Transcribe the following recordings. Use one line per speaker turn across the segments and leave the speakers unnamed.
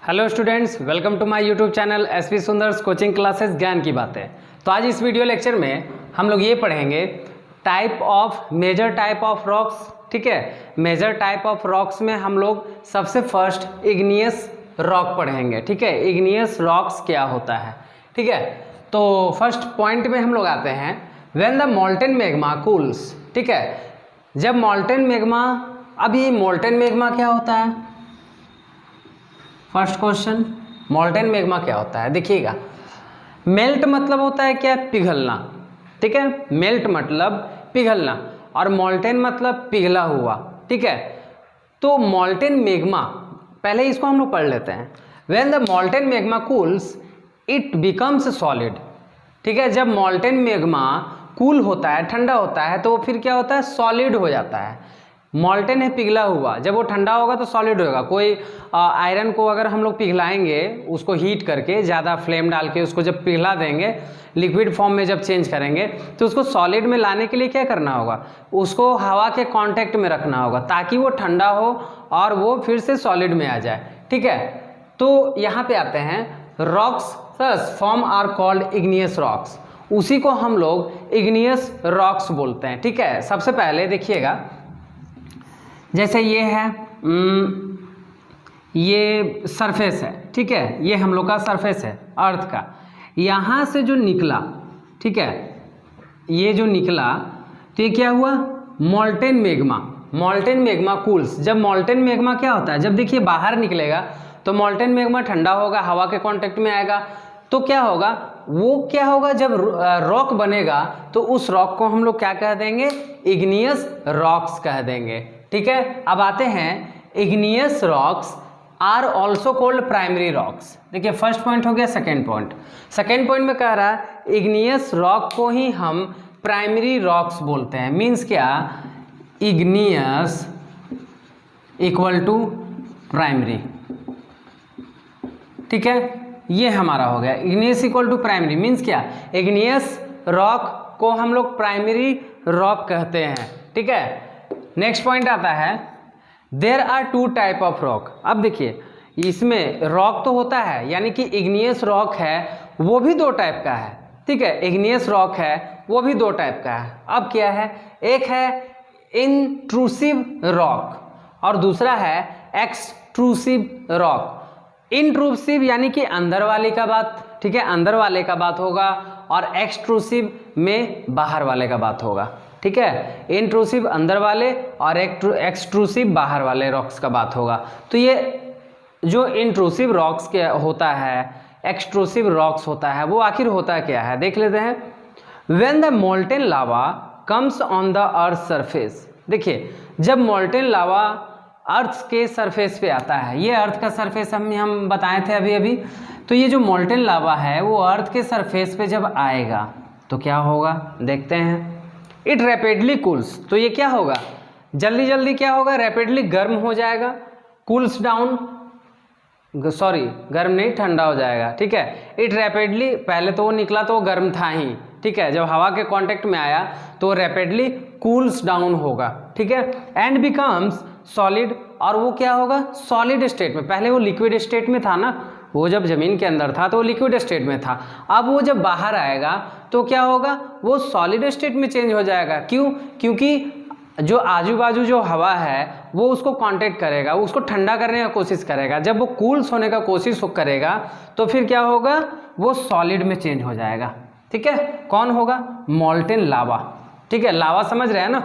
Hello students, welcome to my YouTube channel SP Sundar's coaching classes ज्ञान की बातें। तो आज इस वीडियो लेक्चर में हम लोग ये पढ़ेंगे मेजर टाइप ऑफ रॉक्स। ठीक है, मेजर टाइप ऑफ रॉक्स में हम लोग सबसे फर्स्ट इग्नियस रॉक पढ़ेंगे। ठीक है, इग्नियस रॉक्स क्या होता है। ठीक है, तो फर्स्ट पॉइंट में हम लोग आते हैं, when the molten magma cools. ठीक है, जब मोल्टेन मैग्मा, अभी मोल्टेन मैग्मा क्या होता है? फर्स्ट क्वेश्चन, मोल्टेन मैग्मा क्या होता है? देखिएगा, मेल्ट मतलब होता है क्या? पिघलना। ठीक है, मेल्ट मतलब पिघलना और मोल्टेन मतलब पिघला हुआ। ठीक है, तो मोल्टेन मैग्मा, पहले इसको हम लोग पढ़ लेते हैं। When the molten magma cools it becomes solid. ठीक है, जब मोल्टेन मैग्मा कूल होता है, ठंडा होता है, तो वो फिर क्या होता है? सॉलिड हो जाता है। मोल्टेन है पिघला हुआ, जब वो ठंडा होगा तो सॉलिड होगा। कोई आयरन को अगर हम लोग पिघलाएंगे, उसको हीट करके ज़्यादा फ्लेम डाल के उसको जब पिघला देंगे, लिक्विड फॉर्म में जब चेंज करेंगे, तो उसको सॉलिड में लाने के लिए क्या करना होगा? उसको हवा के कांटेक्ट में रखना होगा ताकि वो ठंडा हो और वो फिर से सॉलिड में आ जाए। ठीक है, तो यहाँ पे आते हैं, rocks form are called igneous rocks. उसी को हम लोग इग्नियस रॉक्स बोलते हैं। ठीक है, सबसे पहले देखिएगा, जैसे ये है, ये सरफेस है। ठीक है, ये हम लोग का सरफेस है अर्थ का। यहाँ से जो निकला, ठीक है, ये जो निकला, तो ये क्या हुआ? Molten magma. Molten magma cools. जब मोल्टेन मैग्मा क्या होता है? जब देखिए बाहर निकलेगा तो मोल्टेन मैग्मा ठंडा होगा, हवा के कांटेक्ट में आएगा, तो क्या होगा? वो क्या होगा? जब रॉक बनेगा तो उस रॉक को हम लोग क्या कह देंगे? इग्नियस रॉक्स कह देंगे। ठीक है, अब आते हैं, igneous rocks are also called primary rocks. देखिए, फर्स्ट पॉइंट हो गया। सेकेंड पॉइंट में कह रहा है इग्नियस रॉक को ही हम प्राइमरी रॉक्स बोलते हैं। मीन्स क्या? Igneous equal to primary. ठीक है, ये हमारा हो गया igneous equal to primary. Means क्या? इग्नियस रॉक को हम लोग प्राइमरी रॉक कहते हैं। ठीक है, नेक्स्ट पॉइंट आता है, there are two type of rock. अब देखिए, इसमें रॉक तो होता है, यानी कि इग्नियस रॉक है वो भी दो टाइप का है। ठीक है, इग्नियस रॉक है वो भी दो टाइप का है। अब क्या है? एक है इंट्रूसिव रॉक और दूसरा है एक्सट्रूसिव रॉक। इंट्रूसिव यानी कि अंदर वाले का बात, ठीक है, अंदर वाले का बात होगा, और एक्सट्रूसिव में बाहर वाले का बात होगा। ठीक है, इंट्रूसिव अंदर वाले और एक्सट्रूसिव बाहर वाले रॉक्स का बात होगा। तो ये जो इंट्रूसिव रॉक्स के होता है, एक्सट्रूसिव रॉक्स होता है, वो आखिर होता क्या है देख लेते हैं। When the molten lava comes on the earth surface. देखिए, जब मोल्टेन लावा अर्थ के सरफेस पे आता है, ये अर्थ का सरफेस हम बताए थे अभी। तो ये जो मोल्टेन लावा है वो अर्थ के सरफेस पे जब आएगा तो क्या होगा देखते हैं। It rapidly cools. तो ये क्या होगा? जल्दी जल्दी क्या होगा? रैपिडली गर्म हो जाएगा। कूल्स डाउन, सॉरी, गर्म नहीं, ठंडा हो जाएगा। ठीक है, इट रैपिडली, पहले तो वो निकला तो वो गर्म था ही। ठीक है, जब हवा के कांटेक्ट में आया तो रैपिडली कूल्स डाउन होगा। ठीक है, एंड बिकम्स सॉलिड, और वो क्या होगा? सॉलिड स्टेट में। पहले वो लिक्विड स्टेट में था ना, वो जब जमीन के अंदर था तो वो लिक्विड स्टेट में था। अब वो जब बाहर आएगा तो क्या होगा? वो सॉलिड स्टेट में चेंज हो जाएगा। क्यों? क्योंकि जो आजू बाजू जो हवा है वो उसको कांटेक्ट करेगा, उसको ठंडा करने का कोशिश करेगा। जब वो कूल्स होने का कोशिश करेगा तो फिर क्या होगा? वो सॉलिड में चेंज हो जाएगा। ठीक है, कौन होगा? मोल्टेन लावा। ठीक है, लावा समझ रहे हैं ना,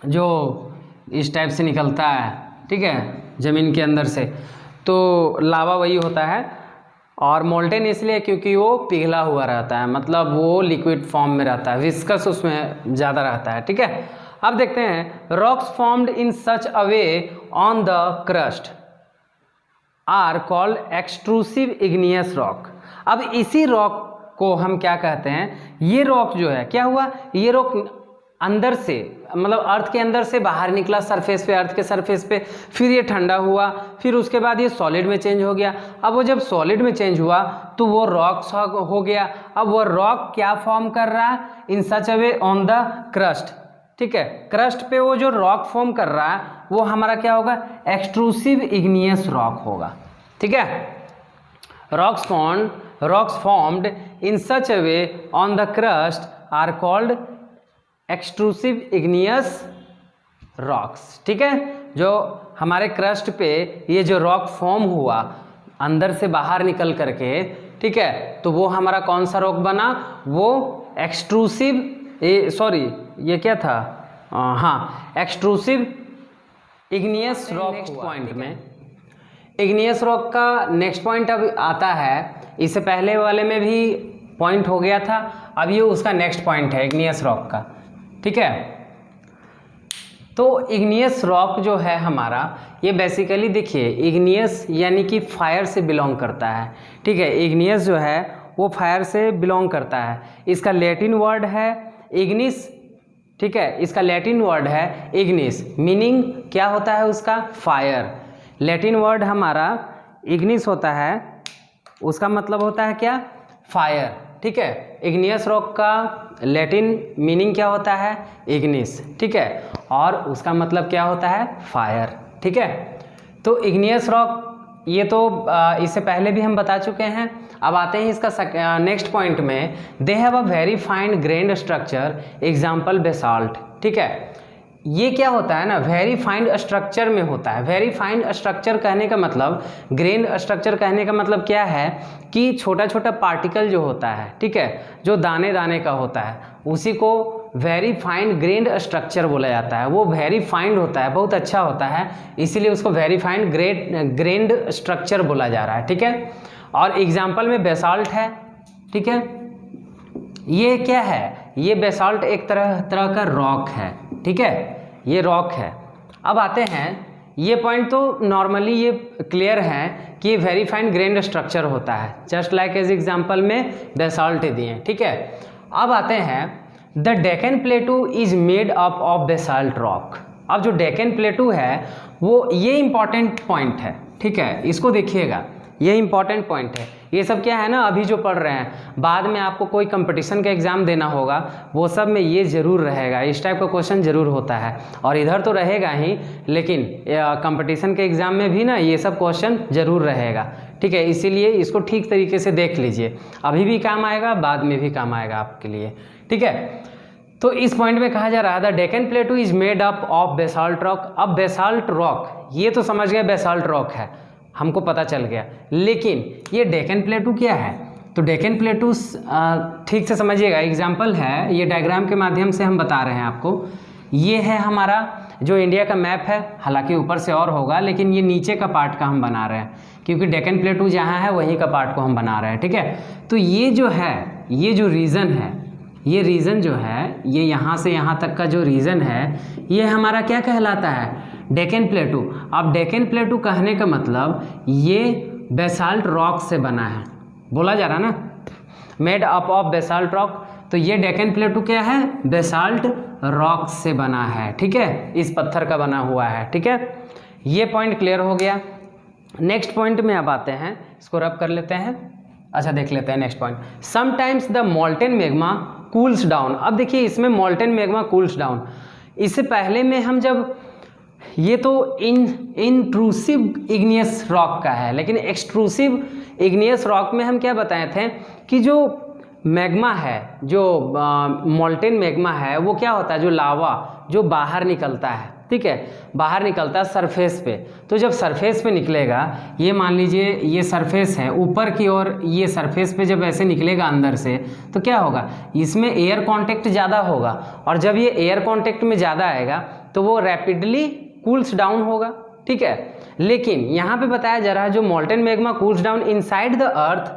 जो इस टाइप से निकलता है, ठीक है, जमीन के अंदर से, तो लावा वही होता है। और मोल्टेन इसलिए क्योंकि वो पिघला हुआ रहता है, मतलब वो लिक्विड फॉर्म में रहता है, विस्कस उसमें ज़्यादा रहता है। ठीक है, अब देखते हैं, rocks formed in such a way on the crust are called extrusive igneous rock. अब इसी रॉक को हम क्या कहते हैं? ये रॉक जो है, क्या हुआ? ये रॉक अंदर से, मतलब अर्थ के अंदर से बाहर निकला सरफेस पे, अर्थ के सरफेस पे, फिर ये ठंडा हुआ, फिर उसके बाद ये सॉलिड में चेंज हो गया। अब वो जब सॉलिड में चेंज हुआ तो वो रॉक हो गया। अब वो रॉक क्या फॉर्म कर रहा है? इन such a way on the crust. ठीक है, क्रस्ट पे वो जो रॉक फॉर्म कर रहा है वो हमारा क्या होगा? एक्सट्रूसिव इग्नियस रॉक होगा। ठीक है। Rocks formed in such a way on the crust are called extrusive igneous rocks. ठीक है, जो हमारे क्रस्ट पे ये जो रॉक फॉर्म हुआ अंदर से बाहर निकल करके, ठीक है, तो वो हमारा कौन सा रॉक बना, वो एक्सट्रूसिव, ये क्या था, हाँ, extrusive igneous rock. Next point में इग्नियस रॉक का नेक्स्ट पॉइंट अब आता है, इससे पहले वाले में भी पॉइंट हो गया था, अब ये उसका नेक्स्ट पॉइंट है इग्नियस रॉक का। ठीक है, तो इग्नियस रॉक जो है हमारा, ये बेसिकली देखिए इग्नियस यानी कि फायर से बिलोंग करता है। ठीक है, इग्नियस जो है वो फायर से बिलोंग करता है। इसका लैटिन वर्ड है इग्निस। ठीक है, इसका लैटिन वर्ड है इग्निस, मीनिंग क्या होता है उसका, फायर। लैटिन वर्ड हमारा इग्निस होता है, उसका मतलब होता है क्या, फायर। ठीक है, इग्नियस रॉक का लैटिन मीनिंग क्या होता है, इग्निस। ठीक है, और उसका मतलब क्या होता है, फायर। ठीक है, तो इग्नियस रॉक ये तो इससे पहले भी हम बता चुके हैं। अब आते हैं इसका नेक्स्ट पॉइंट में, they have a very fine grand structure, example basalt. ठीक है, ये क्या होता है ना, वेरी फाइन स्ट्रक्चर में होता है। वेरी फाइन स्ट्रक्चर कहने का मतलब, ग्रेन स्ट्रक्चर कहने का मतलब क्या है कि छोटा छोटा पार्टिकल जो होता है, ठीक है, जो दाने दाने का होता है, उसी को वेरी फाइन ग्रेन्ड स्ट्रक्चर बोला जाता है। वो वेरी फाइन होता है, बहुत अच्छा होता है, इसीलिए उसको वेरी फाइन ग्रेन्ड स्ट्रक्चर बोला जा रहा है। ठीक है, और एग्जाम्पल में बेसाल्ट है। ठीक है, ये क्या है, ये बेसाल्ट एक तरह का रॉक है। ठीक है, ये रॉक है। अब आते हैं, ये पॉइंट तो नॉर्मली ये क्लियर है कि वेरी फाइन ग्रेन्ड स्ट्रक्चर होता है, जस्ट लाइक एज एग्जाम्पल में बेसाल्ट दिए। ठीक है, अब आते हैं, the Deccan प्लेटू is made up of basalt rock. अब जो डेक्कन प्लेटू है वो, ये इंपॉर्टेंट पॉइंट है। ठीक है, इसको देखिएगा, ये इंपॉर्टेंट पॉइंट है। ये सब क्या है ना, अभी जो पढ़ रहे हैं, बाद में आपको कोई कंपटीशन का एग्ज़ाम देना होगा, वो सब में ये ज़रूर रहेगा, इस टाइप का क्वेश्चन ज़रूर होता है, और इधर तो रहेगा ही, लेकिन कंपटीशन के एग्ज़ाम में भी ना ये सब क्वेश्चन ज़रूर रहेगा। ठीक है, इसीलिए इसको ठीक तरीके से देख लीजिए, अभी भी काम आएगा, बाद में भी काम आएगा आपके लिए। ठीक है, तो इस पॉइंट में कहा जा रहा था, Deccan प्लेटू is made up of basalt rock. अब बेसाल्ट रॉक, ये तो समझ गए बेसाल्ट रॉक है, हमको पता चल गया, लेकिन ये डेक्कन प्लेटू क्या है, तो डेक्कन प्लेटू ठीक से समझिएगा, एग्जाम्पल है, ये डायग्राम के माध्यम से हम बता रहे हैं आपको। ये है हमारा जो इंडिया का मैप है, हालांकि ऊपर से और होगा, लेकिन ये नीचे का पार्ट का हम बना रहे हैं, क्योंकि डेक्कन प्लेटू जहाँ है वहीं का पार्ट को हम बना रहे हैं। ठीक है, तो ये जो है, ये जो रीजन है, ये रीजन जो है, ये यहाँ से यहाँ तक का जो रीजन है, ये हमारा क्या कहलाता है, डेक्कन प्लेटू। अब डेक्कन प्लेटू कहने का मतलब ये बेसाल्ट रॉक से बना है, बोला जा रहा ना, made up of basalt rock, तो ये डेक्कन प्लेटू क्या है, बेसाल्ट रॉक से बना है। ठीक है, इस पत्थर का बना हुआ है। ठीक है, ये पॉइंट क्लियर हो गया। नेक्स्ट पॉइंट में अब आते हैं, इसको रब कर लेते हैं। अच्छा, देख लेते हैं next point, sometimes the molten magma cools down. अब देखिए, इसमें मोल्टेन मैग्मा कूल्स डाउन, इससे पहले में हम जब, ये तो इंट्रूसिव इग्नियस रॉक का है, लेकिन एक्सट्रूसिव इग्नियस रॉक में हम क्या बताए थे कि जो मैग्मा है, जो मोल्टेन मैग्मा है, वो क्या होता है, जो लावा जो बाहर निकलता है, ठीक है, बाहर निकलता है सरफेस पे। तो जब सरफेस पे निकलेगा, ये मान लीजिए ये सरफेस है ऊपर की ओर, ये सरफेस पे जब ऐसे निकलेगा अंदर से, तो क्या होगा, इसमें एयर कांटेक्ट ज़्यादा होगा, और जब ये एयर कांटेक्ट में ज़्यादा आएगा तो वो रैपिडली कूल्स डाउन होगा। ठीक है, लेकिन यहाँ पे बताया जा रहा है, जो molten magma cools down inside the earth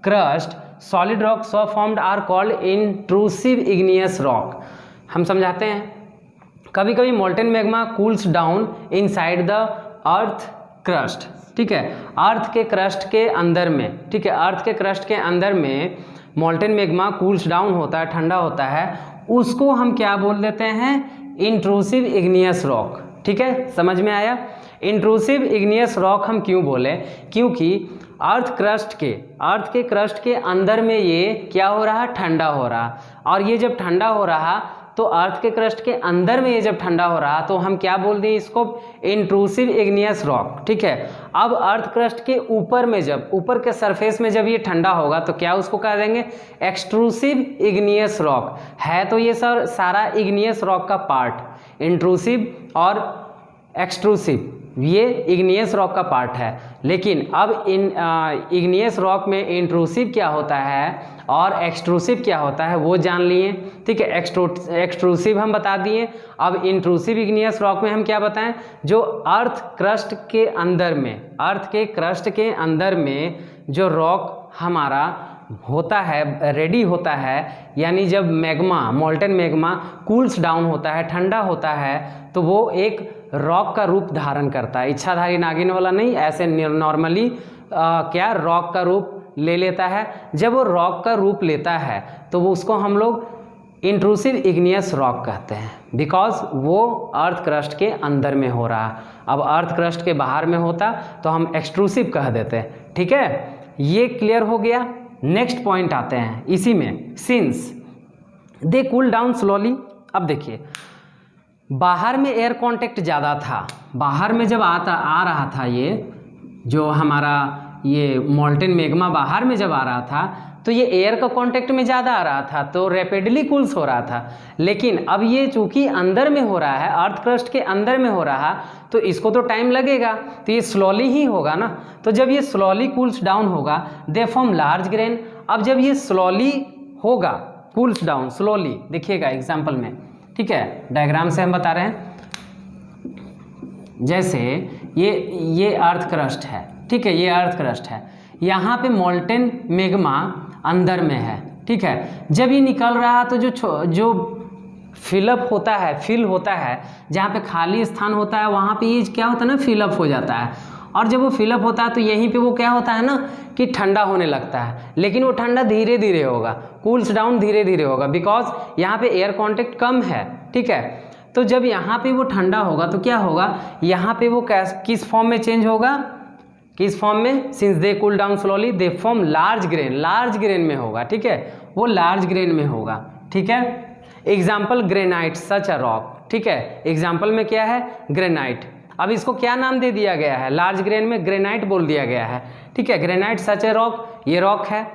crust solid rock so formed are called intrusive igneous rock. हम समझाते हैं, कभी कभी molten magma cools down inside the earth crust. ठीक है, अर्थ के क्रस्ट के अंदर में, ठीक है, अर्थ के क्रस्ट के अंदर में मोल्टेन मैग्मा कूल्स डाउन होता है, ठंडा होता है, उसको हम क्या बोल देते हैं, इंट्रूसिव इग्नियस रॉक। ठीक है, समझ में आया। इंट्रूसिव इग्नियस रॉक हम क्यों बोले, क्योंकि अर्थ के क्रस्ट के अंदर में ये क्या हो रहा है, ठंडा हो रहा, और ये जब ठंडा हो रहा तो अर्थ के क्रस्ट के अंदर में ये जब ठंडा हो रहा तो हम क्या बोल दें इसको, इंट्रूसिव इग्नियस रॉक। ठीक है, अब अर्थ क्रस्ट के ऊपर में जब ऊपर के सरफेस में जब ये ठंडा होगा तो क्या उसको कह देंगे, एक्सट्रूसिव इग्नियस रॉक। है तो ये सर सारा इग्नियस रॉक का पार्ट, इंट्रूसिव और एक्सट्रूसिव ये इग्नियस रॉक का पार्ट है। लेकिन अब इन इग्नियस रॉक में इंट्रूसिव क्या होता है और एक्सट्रूसिव क्या होता है वो जान लिए। ठीक है, एक्सट्रूसिव हम बता दिए। अब इंट्रूसिव इग्नियस रॉक में हम क्या बताएं, जो अर्थ क्रस्ट के अंदर में, अर्थ के क्रस्ट के अंदर में जो रॉक हमारा होता है, रेडी होता है, यानी जब magma, molten magma cools down होता है, ठंडा होता है, तो वो एक रॉक का रूप धारण करता है। इच्छाधारी नागिन वाला नहीं, ऐसे नॉर्मली क्या रॉक का रूप ले लेता है। जब वो रॉक का रूप लेता है तो वो उसको हम लोग इंट्रूसिव इग्नियस रॉक कहते हैं, बिकॉज वो अर्थ क्रस्ट के अंदर में हो रहा है। अब अर्थ क्रस्ट के बाहर में होता तो हम एक्सट्रूसिव कह देते। ठीक है, ये क्लियर हो गया। नेक्स्ट पॉइंट आते हैं इसी में, since they cool down slowly. अब देखिए, बाहर में एयर कांटेक्ट ज़्यादा था, बाहर में जब आ रहा था ये जो हमारा ये मोल्टन मैग्मा बाहर में जब आ रहा था तो ये एयर का कांटेक्ट में ज़्यादा आ रहा था तो रैपिडली कूल्स हो रहा था। लेकिन अब ये चूंकि अंदर में हो रहा है, अर्थ क्रस्ट के अंदर में हो रहा, तो इसको तो टाइम लगेगा, तो ये स्लोली ही होगा ना। तो जब ये स्लोली कूल्स डाउन होगा दे फॉर्म लार्ज ग्रेन। अब जब ये स्लोली होगा, कूल्स डाउन स्लोली, देखिएगा एग्जाम्पल में। ठीक है, डायग्राम से हम बता रहे हैं। जैसे ये अर्थ क्रस्ट है, ठीक है, ये अर्थ क्रस्ट है, यहाँ पे मोल्टन मैग्मा अंदर में है। ठीक है, जब ये निकल रहा तो जो फिलअप होता है, फिल होता है, जहाँ पे खाली स्थान होता है वहाँ पे ये क्या होता है ना, फिलअप हो जाता है। और जब वो फिलअप होता है तो यहीं पे वो क्या होता है ना कि ठंडा होने लगता है। लेकिन वो ठंडा धीरे धीरे होगा, कूल्स डाउन धीरे धीरे होगा, बिकॉज यहाँ पे एयर कांटेक्ट कम है। ठीक है, तो जब यहाँ पे वो ठंडा होगा तो क्या होगा, यहाँ पे वो किस फॉर्म में चेंज होगा, किस फॉर्म में, since they cool down slowly they form large grain, large grain में होगा। ठीक है, वो लार्ज ग्रेन में होगा। ठीक है, example granite such a rock. ठीक है, एग्जाम्पल में क्या है, ग्रेनाइट। अब इसको क्या नाम दे दिया गया है, लार्ज ग्रेन में ग्रेनाइट बोल दिया गया है। ठीक है, ग्रेनाइट सच ए रॉक, ये रॉक है,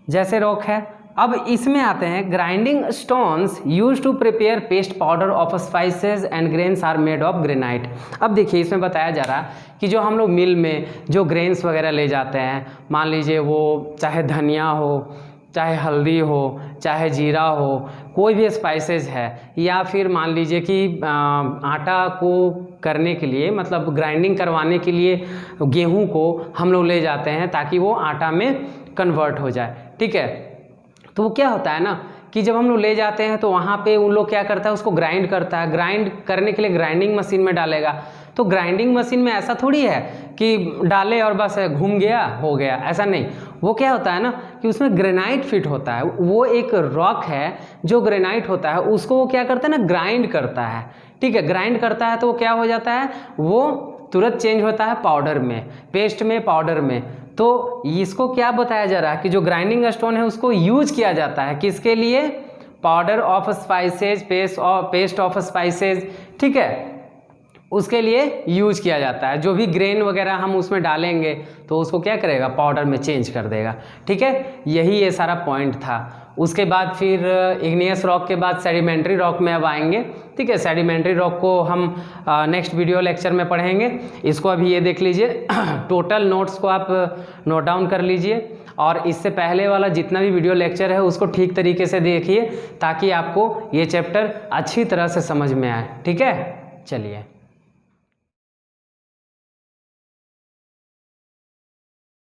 जैसे रॉक है। अब इसमें आते हैं, grinding stones use to prepare paste powder of spices and grains are made of granite. अब देखिए इसमें बताया जा रहा है कि जो हम लोग मिल में जो ग्रेन्स वगैरह ले जाते हैं, मान लीजिए वो चाहे धनिया हो, चाहे हल्दी हो, चाहे जीरा हो, कोई भी स्पाइसेस है, या फिर मान लीजिए कि आटा को करने के लिए, मतलब ग्राइंडिंग करवाने के लिए गेहूं को हम लोग ले जाते हैं ताकि वो आटा में कन्वर्ट हो जाए। ठीक है, तो वो क्या होता है ना कि जब हम लोग ले जाते हैं तो वहाँ पे उन लोग क्या करता है, उसको ग्राइंड करता है। ग्राइंड करने के लिए ग्राइंडिंग मशीन में डालेगा, तो ग्राइंडिंग मशीन में ऐसा थोड़ी है कि डाले और बस घूम गया हो गया, ऐसा नहीं। वो क्या होता है ना कि उसमें ग्रेनाइट फिट होता है, वो एक रॉक है जो ग्रेनाइट होता है, उसको वो क्या करता है ना, ग्राइंड करता है। ठीक है, ग्राइंड करता है तो वो क्या हो जाता है, वो तुरंत चेंज होता है पाउडर में, पेस्ट में, पाउडर में। तो इसको क्या बताया जा रहा है कि जो ग्राइंडिंग स्टोन है उसको यूज किया जाता है किसके लिए, powder of spices, paste of spices. ठीक है, उसके लिए यूज किया जाता है। जो भी ग्रेन वगैरह हम उसमें डालेंगे तो उसको क्या करेगा, पाउडर में चेंज कर देगा। ठीक है, यही ये सारा पॉइंट था। उसके बाद फिर इग्नियस रॉक के बाद सेडिमेंट्री रॉक में अब आएंगे। ठीक है, सेडिमेंट्री रॉक को हम नेक्स्ट वीडियो लेक्चर में पढ़ेंगे। इसको अभी ये देख लीजिए, टोटल नोट्स को आप नोट डाउन कर लीजिए और इससे पहले वाला जितना भी वीडियो लेक्चर है उसको ठीक तरीके से देखिए ताकि आपको ये चैप्टर अच्छी तरह से समझ में आए। ठीक है, चलिए।